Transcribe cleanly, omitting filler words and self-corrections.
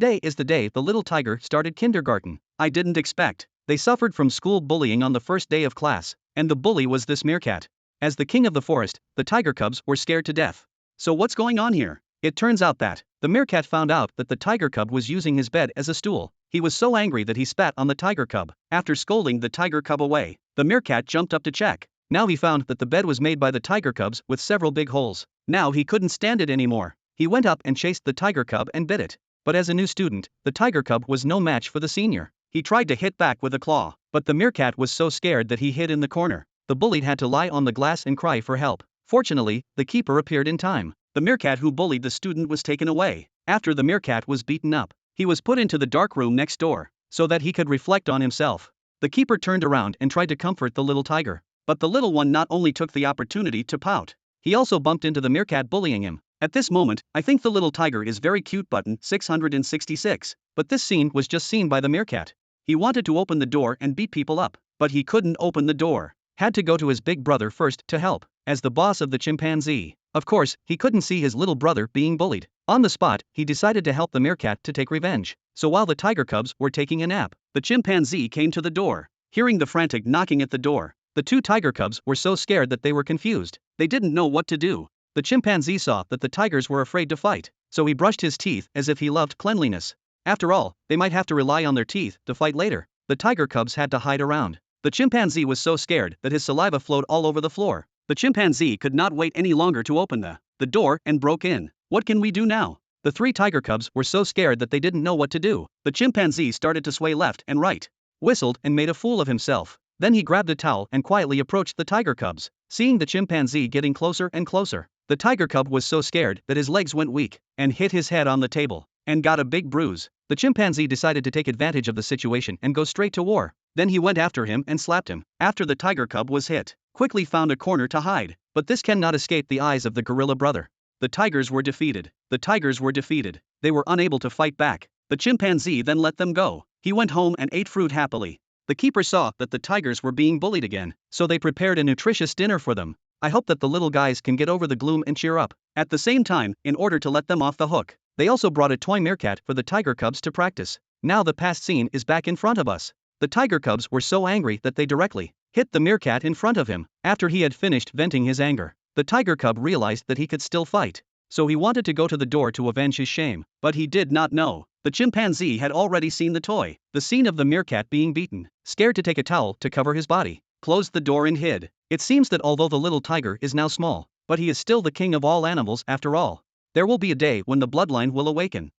Today is the day the little tiger started kindergarten. I didn't expect. They suffered from school bullying on the first day of class, and the bully was this meerkat. As the king of the forest, the tiger cubs were scared to death. So what's going on here? It turns out that the meerkat found out that the tiger cub was using his bed as a stool. He was so angry that he spat on the tiger cub. After scolding the tiger cub away, the meerkat jumped up to check. Now he found that the bed was made by the tiger cubs with several big holes. Now he couldn't stand it anymore. He went up and chased the tiger cub and bit it. But as a new student, the tiger cub was no match for the senior. He tried to hit back with a claw, but the meerkat was so scared that he hid in the corner. The bullied had to lie on the glass and cry for help. Fortunately, the keeper appeared in time. The meerkat who bullied the student was taken away. After the meerkat was beaten up, he was put into the dark room next door, so that he could reflect on himself. The keeper turned around and tried to comfort the little tiger. But the little one not only took the opportunity to pout, he also bumped into the meerkat bullying him. At this moment, I think the little tiger is very cute. Button 666. But this scene was just seen by the meerkat. He wanted to open the door and beat people up, but he couldn't open the door. Had to go to his big brother first to help, as the boss of the chimpanzee. Of course, he couldn't see his little brother being bullied. On the spot, he decided to help the meerkat to take revenge. So while the tiger cubs were taking a nap, the chimpanzee came to the door. Hearing the frantic knocking at the door, the two tiger cubs were so scared that they were confused. They didn't know what to do. The chimpanzee saw that the tigers were afraid to fight, so he brushed his teeth as if he loved cleanliness. After all, they might have to rely on their teeth to fight later. The tiger cubs had to hide around. The chimpanzee was so scared that his saliva flowed all over the floor. The chimpanzee could not wait any longer to open the door and broke in. What can we do now? The three tiger cubs were so scared that they didn't know what to do. The chimpanzee started to sway left and right, whistled and made a fool of himself. Then he grabbed a towel and quietly approached the tiger cubs. Seeing the chimpanzee getting closer and closer, the tiger cub was so scared that his legs went weak and hit his head on the table and got a big bruise. The chimpanzee decided to take advantage of the situation and go straight to war. Then he went after him and slapped him. After the tiger cub was hit, quickly found a corner to hide. But this cannot escape the eyes of the gorilla brother. The tigers were defeated. The tigers were defeated. They were unable to fight back. The chimpanzee then let them go. He went home and ate fruit happily. The keeper saw that the tigers were being bullied again, so they prepared a nutritious dinner for them. I hope that the little guys can get over the gloom and cheer up. At the same time, in order to let them off the hook, they also brought a toy meerkat for the tiger cubs to practice. Now the past scene is back in front of us. The tiger cubs were so angry that they directly hit the meerkat in front of him. After he had finished venting his anger, the tiger cub realized that he could still fight. So he wanted to go to the door to avenge his shame, but he did not know the chimpanzee had already seen the toy. The scene of the meerkat being beaten, scared to take a towel to cover his body, closed the door and hid. It seems that although the little tiger is now small, but he is still the king of all animals after all. There will be a day when the bloodline will awaken.